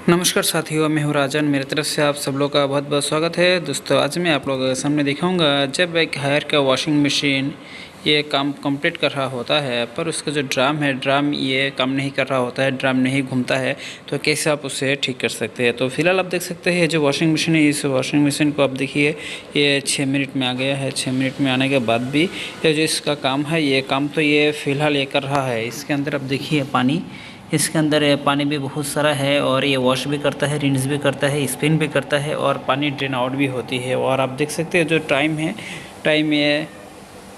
नमस्कार साथियों, मैं हूँ राजन। मेरी तरफ से आप सब लोग का बहुत बहुत स्वागत है। दोस्तों, आज मैं आप लोगों के सामने दिखाऊंगा जब एक हायर का वॉशिंग मशीन ये काम कंप्लीट कर रहा होता है पर उसका जो ड्राम ये काम नहीं कर रहा होता है, ड्राम नहीं घूमता है, तो कैसे आप उसे ठीक कर सकते हैं। तो फिलहाल आप देख सकते हैं जो वॉशिंग मशीन है, इस वॉशिंग मशीन को आप देखिए ये 6 मिनट में आ गया है। 6 मिनट में आने के बाद भी ये जो इसका काम है, ये काम तो ये फ़िलहाल ये कर रहा है। इसके अंदर आप देखिए पानी, इसके अंदर पानी भी बहुत सारा है और ये वॉश भी करता है, रिंस भी करता है, स्पिन भी करता है और पानी ड्रेन आउट भी होती है। और आप देख सकते हैं जो टाइम है, टाइम ये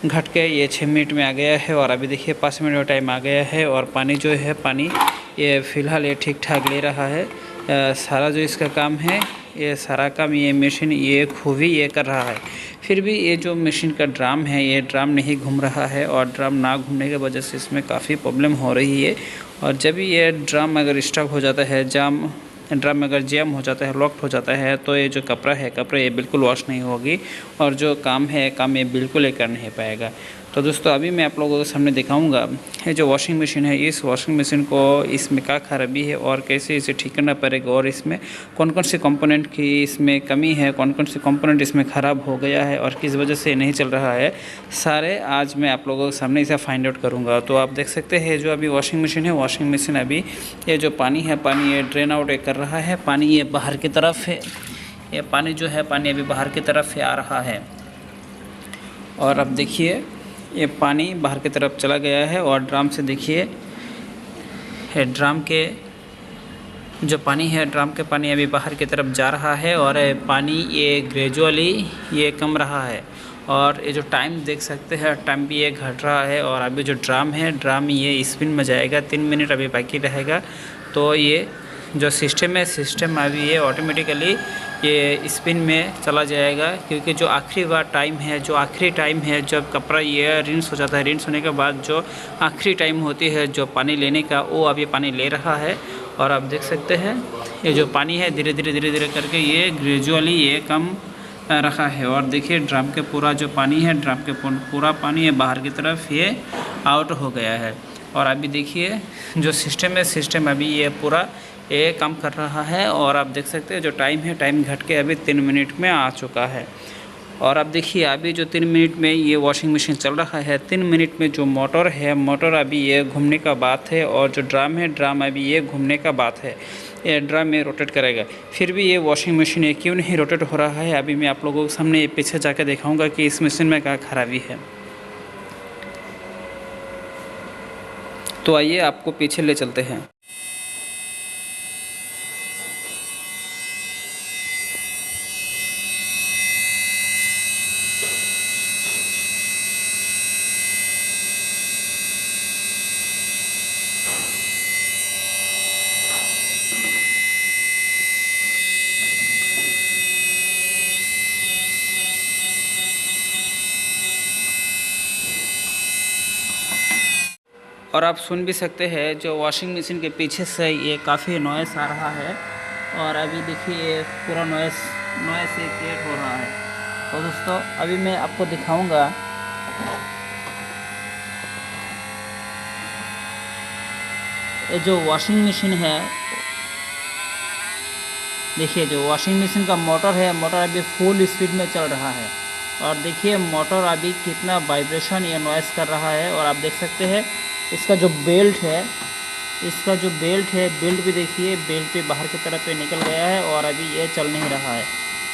घट के ये 6 मिनट में आ गया है और अभी देखिए 5 मिनट का टाइम आ गया है और पानी जो है, पानी ये फ़िलहाल ये ठीक ठाक ले रहा है। सारा जो इसका काम है, ये सारा काम ये मशीन ये खूबी ये कर रहा है। फिर भी ये जो मशीन का ड्राम है, ये ड्राम नहीं घूम रहा है और ड्राम ना घूमने की वजह से इसमें काफ़ी प्रॉब्लम हो रही है। और जब भी ये ड्राम अगर स्टक हो जाता है, ड्राम अगर जैम हो जाता है, लॉक्ड हो जाता है, तो ये जो कपड़ा ये बिल्कुल वॉश नहीं होगी और जो काम ये बिल्कुल ये कर नहीं पाएगा। तो दोस्तों, अभी मैं आप लोगों के सामने दिखाऊंगा ये जो वॉशिंग मशीन है, इस वॉशिंग मशीन को इसमें क्या खराबी है और कैसे इसे ठीक करना पड़ेगा और इसमें कौन कौन से कंपोनेंट की इसमें कमी है, कौन कौन से कंपोनेंट इसमें ख़राब हो गया है और किस वजह से नहीं चल रहा है, सारे आज मैं आप लोगों के सामने इसे फाइंड आउट करूँगा। तो आप देख सकते हैं जो अभी वॉशिंग मशीन है, वॉशिंग मशीन अभी ये जो पानी है, पानी ये ड्रेन आउट कर रहा है। पानी ये बाहर की तरफ है, ये पानी जो है, पानी अभी बाहर की तरफ से आ रहा है और अब देखिए ये पानी बाहर की तरफ चला गया है और ड्राम से देखिए ड्राम के जो पानी है, ड्राम के पानी अभी बाहर की तरफ जा रहा है और पानी ये ग्रेजुअली ये कम रहा है। और ये जो टाइम देख सकते हैं, टाइम भी ये घट रहा है और अभी जो ड्राम है, ड्राम ये स्पिन में जाएगा। 3 मिनट अभी बाकी रहेगा तो ये जो सिस्टम है, सिस्टम अभी ये ऑटोमेटिकली ये स्पिन में चला जाएगा, क्योंकि जो आखिरी बार टाइम है, जो आखिरी टाइम है जब कपड़ा ये रिंस हो जाता है, रिंस होने के बाद जो आखिरी टाइम होती है जो पानी लेने का, वो अभी पानी ले रहा है। और आप देख सकते हैं ये जो पानी है धीरे धीरे करके ये ग्रेजुअली ये कम रखा है। और देखिए ड्रम के पूरा जो पानी है, ड्रम के पूरा पानी है बाहर की तरफ ये आउट हो गया है। और अभी देखिए जो सिस्टम है, सिस्टम अभी ये पूरा ये काम कर रहा है और आप देख सकते हैं जो टाइम है, टाइम घट के अभी 3 मिनट में आ चुका है। और आप देखिए अभी जो 3 मिनट में ये वॉशिंग मशीन चल रहा है, 3 मिनट में जो मोटर है, मोटर अभी ये घूमने का बात है और जो ड्राम है, ड्राम अभी ये घूमने का बात है। ये ड्राम में रोटेट करेगा, फिर भी ये वॉशिंग मशीन ये क्यों नहीं रोटेट हो रहा है, अभी मैं आप लोगों के सामने पीछे जाकर दिखाऊँगा कि इस मशीन में क्या खराबी है। तो आइए आपको पीछे ले चलते हैं। और आप सुन भी सकते हैं जो वॉशिंग मशीन के पीछे से ये काफ़ी नॉइस आ रहा है और अभी देखिए ये पूरा नॉइस ये क्रिएट हो रहा है। तो दोस्तों, अभी मैं आपको दिखाऊंगा ये जो वॉशिंग मशीन है। देखिए जो वॉशिंग मशीन का मोटर है, मोटर अभी फुल स्पीड में चल रहा है और देखिए मोटर अभी कितना वाइब्रेशन या नॉइस कर रहा है। और आप देख सकते हैं इसका जो बेल्ट है, बेल्ट भी देखिए, बेल्ट भी बाहर की तरफ पे निकल गया है और अभी ये चल नहीं रहा है।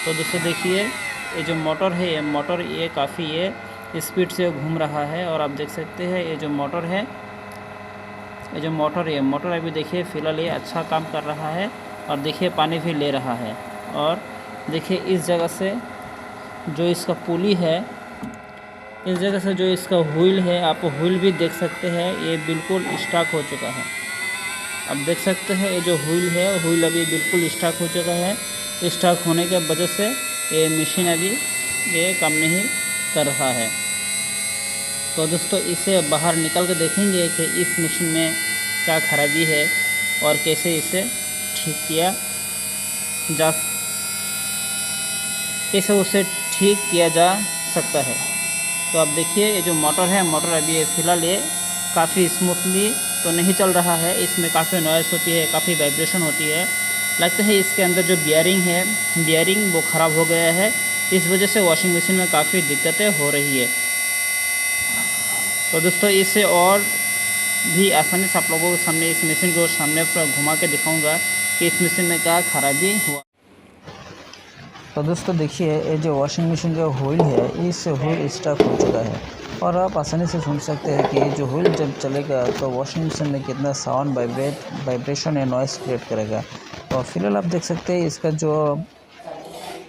तो दोस्तों देखिए ये जो मोटर है, ये मोटर ये काफ़ी ये स्पीड से घूम रहा है और आप देख सकते हैं ये जो मोटर है, ये जो मोटर अभी देखिए फ़िलहाल ये अच्छा काम कर रहा है और देखिए पानी भी ले रहा है। और देखिए इस जगह से जो इसका पुली है, इस जगह से जो इसका व्हील है, आप व्हील भी देख सकते हैं, ये बिल्कुल स्टक हो चुका है। आप देख सकते हैं ये जो व्हील है, व्हील अभी बिल्कुल स्टक हो चुका है। स्टक होने के वजह से ये मशीन अभी ये काम नहीं कर रहा है। तो दोस्तों इसे बाहर निकल के देखेंगे कि इस मशीन में क्या खराबी है और कैसे इसे ठीक किया जा सकता है। तो आप देखिए ये जो मोटर है, मोटर अभी फ़िलहाल ये काफ़ी स्मूथली तो नहीं चल रहा है, इसमें काफ़ी नॉइस होती है, काफ़ी वाइब्रेशन होती है। लगता है इसके अंदर जो बियरिंग वो ख़राब हो गया है। इस वजह से वॉशिंग मशीन में काफ़ी दिक्कतें हो रही है। तो दोस्तों इसे और भी आसानी से आप लोगों के सामने इस मशीन को सामने पर घुमा के दिखाऊंगा कि इस मशीन में क्या खराबी हुआ। तो दोस्तों देखिए, ये जो वॉशिंग मशीन का व्हील है, इस व्हील स्टक हो चुका है और आप आसानी से सुन सकते हैं कि ये जो व्हील जब चलेगा तो वॉशिंग मशीन में कितना साउंड वाइब्रेशन या नॉइस क्रिएट करेगा। तो फिलहाल आप देख सकते हैं इसका जो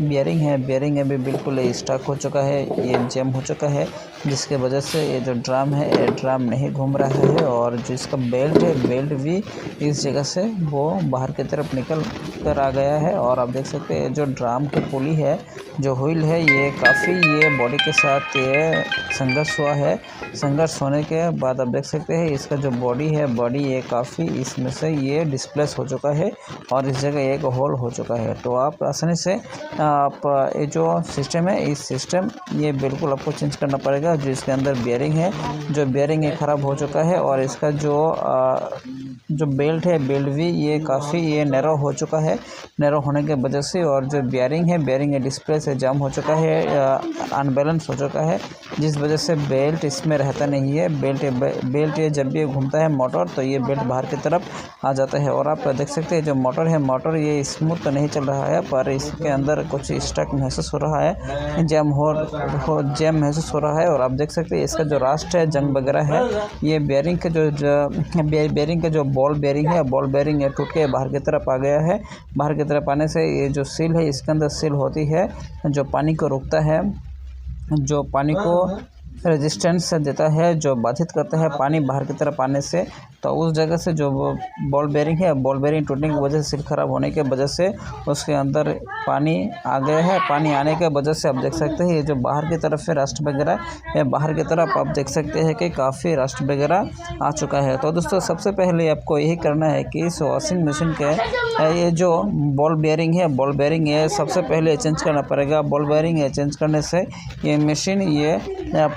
बियरिंग अभी बिल्कुल स्टक हो चुका है, ये जैम हो चुका है, जिसके वजह से ये जो ड्रम है ये ड्रम नहीं घूम रहा है और जो इसका बेल्ट है, बेल्ट भी इस जगह से वो बाहर की तरफ निकल कर आ गया है। और आप देख सकते हैं जो ड्रम की पुली है, जो व्हील है, ये काफ़ी ये बॉडी के साथ ये संघर्ष हुआ है। संघर्ष होने के बाद आप देख सकते हैं इसका जो बॉडी है, बॉडी ये काफ़ी इसमें से ये डिस्प्लेस हो चुका है और इस जगह एक होल हो चुका है। तो आप आसानी से आप ये जो सिस्टम है, इस सिस्टम ये बिल्कुल आपको चेंज करना पड़ेगा। जो इसके अंदर बियरिंग है, जो बियरिंग ये ख़राब हो चुका है और इसका जो बेल्ट है, बेल्ट भी ये काफ़ी ये नैरो हो चुका है। नैरो होने के वजह से और जो बियरिंग है डिस्प्ले से जाम हो चुका है, अनबैलेंस हो चुका है, जिस वजह से बेल्ट इसमें रहता नहीं है। बेल्ट ये जब भी घूमता है मोटर, तो ये बेल्ट बाहर की तरफ आ जाता है। और आप देख सकते हैं जो मोटर है, मोटर ये स्मूथ तो नहीं चल रहा है, पर इसके अंदर कुछ स्टक महसूस हो रहा है, जैम महसूस हो रहा है। और आप देख सकते हैं इसका जो रास्ट है, जंग वगैरह है, ये बेयरिंग का जो बॉल बेयरिंग है, बॉल बेयरिंग टूट के बाहर की तरफ आ गया है। बाहर की तरफ आने से ये जो सील है, इसके अंदर सील होती है जो पानी को रोकता है, जो पानी को रेजिस्टेंस देता है, जो बाधित करता है पानी बाहर की तरफ आने से। तो उस जगह से जो बॉल बेयरिंग है, बॉल बेयरिंग टूटने की वजह से, सील खराब होने के वजह से उसके अंदर पानी आ गया है। पानी आने के वजह से आप देख सकते हैं ये जो बाहर की तरफ है रस्ट वगैरह, ये बाहर की तरफ आप देख सकते हैं कि काफ़ी रस्ट वगैरह आ चुका है। तो दोस्तों सबसे पहले आपको यही करना है कि इस वॉशिंग मशीन के ये जो बॉल बेयरिंग है, बॉल बेयरिंग है सबसे पहले चेंज करना पड़ेगा। बॉल बेयरिंग है चेंज करने से ये मशीन ये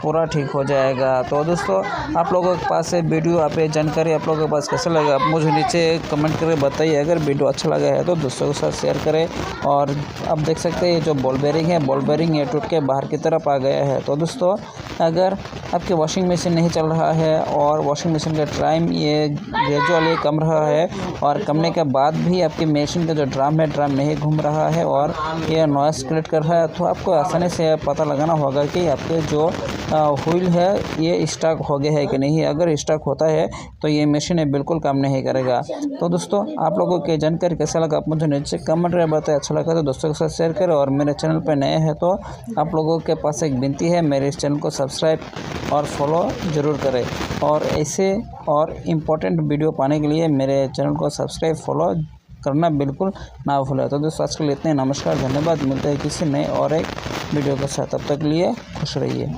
पूरा ठीक हो जाएगा। तो दोस्तों आप लोगों के पास वीडियो आप जानकारी आप लोगों के पास कैसा लगा, आप मुझे नीचे कमेंट करके बताइए। अगर वीडियो अच्छा लगा है तो दोस्तों के साथ शेयर करें। और आप देख सकते हैं जो बॉल बेयरिंग है टूट के बाहर की तरफ आ गया है। तो दोस्तों अगर आपके वॉशिंग मशीन नहीं चल रहा है और वॉशिंग मशीन का टाइम ये ग्रेजुअली कम रहा है और कमने के बाद भी आपकी मशीन का जो ड्रम है, ड्रम नहीं घूम रहा है और ये नॉइस क्रिएट कर रहा है, तो आपको आसानी से पता लगाना होगा कि आपके जो व्हील है ये स्टक हो गया है कि नहीं। अगर स्टक होता है तो ये मशीन बिल्कुल काम नहीं करेगा। तो दोस्तों आप लोगों की जानकारी कैसा लगा आप मुझे नीचे कमेंट में बताएं। अच्छा लगा तो दोस्तों के साथ शेयर करें और मेरे चैनल पर नए हैं तो आप लोगों के पास एक विनती है, मेरे इस चैनल को सब्सक्राइब और फॉलो ज़रूर करें। और ऐसे और इम्पोर्टेंट वीडियो पाने के लिए मेरे चैनल को सब्सक्राइब फॉलो करना बिल्कुल ना भूलें। तो दोस्तों आज के लिए इतने, नमस्कार, धन्यवाद। मिलते हैं किसी नए और एक वीडियो के साथ, तब तक के लिए खुश रहिए।